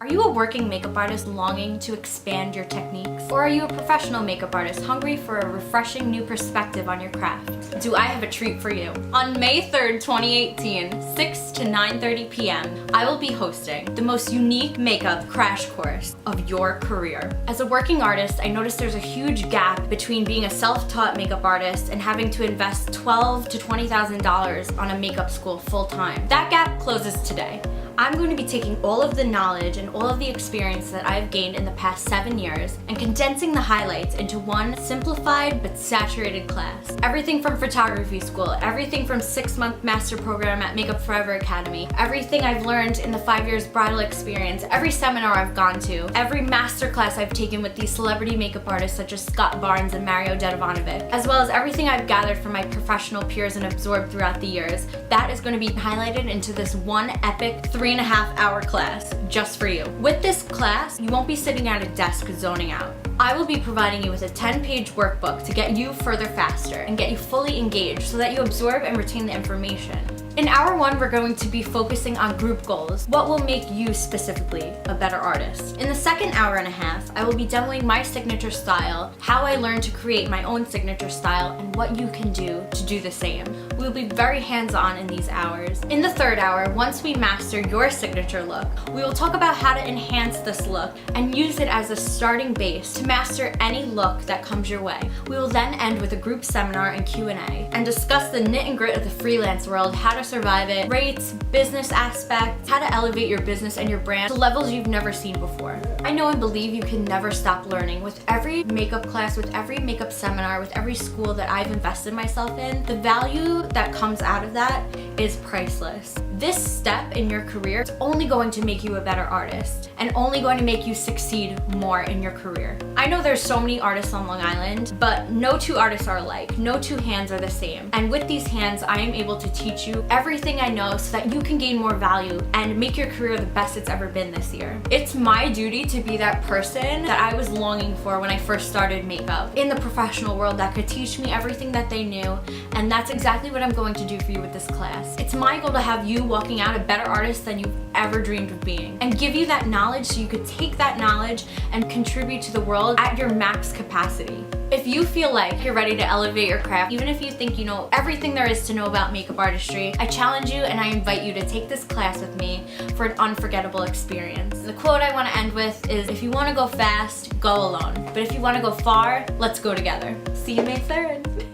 Are you a working makeup artist longing to expand your techniques? Or are you a professional makeup artist hungry for a refreshing new perspective on your craft? Do I have a treat for you? On May 3rd, 2018, 6 to 9:30 p.m., I will be hosting the most unique makeup crash course of your career. As a working artist, I noticed there's a huge gap between being a self-taught makeup artist and having to invest $12,000 to $20,000 on a makeup school full-time. That gap closes today. I'm going to be taking all of the knowledge and all of the experience that I've gained in the past 7 years and condensing the highlights into one simplified but saturated class. Everything from photography school, everything from 6-month master program at Makeup Forever Academy, everything I've learned in the 5 years bridal experience, every seminar I've gone to, every master class I've taken with these celebrity makeup artists such as Scott Barnes and Mario Dedivanovic, as well as everything I've gathered from my professional peers and absorbed throughout the years. That is going to be highlighted into this one epic 3.5-hour class just for you. With this class, you won't be sitting at a desk zoning out. I will be providing you with a 10-page workbook to get you further faster and get you fully engaged so that you absorb and retain the information. In hour 1, we're going to be focusing on group goals. What will make you specifically a better artist? In the second hour and a half, I will be demoing my signature style, how I learned to create my own signature style, and what you can do to do the same. We will be very hands-on in these hours. In the third hour, once we master your signature look, we will talk about how to enhance this look and use it as a starting base to master any look that comes your way. We will then end with a group seminar and Q&A and discuss the knit and grit of the freelance world, how to survive it, rates, business aspects, how to elevate your business and your brand to levels you've never seen before. I know and believe you can never stop learning. With every makeup class, with every makeup seminar, with every school that I've invested myself in, the value that comes out of that is priceless. This step in your career is only going to make you a better artist and only going to make you succeed more in your career. I know there's so many artists on Long Island, but no two artists are alike. No two hands are the same. And with these hands, I am able to teach you everything I know so that you can gain more value and make your career the best it's ever been this year. It's my duty to be that person that I was longing for when I first started makeup in the professional world that could teach me everything that they knew, and that's exactly what I'm going to do for you with this class. It's my goal to have you walking out a better artist than you've ever dreamed of being and give you that knowledge so you could take that knowledge and contribute to the world at your max capacity. If you feel like you're ready to elevate your craft, even if you think you know everything there is to know about makeup artistry, I challenge you and I invite you to take this class with me for an unforgettable experience. The quote I want to end with is, if you want to go fast, go alone. But if you want to go far, let's go together. See you May 3rd.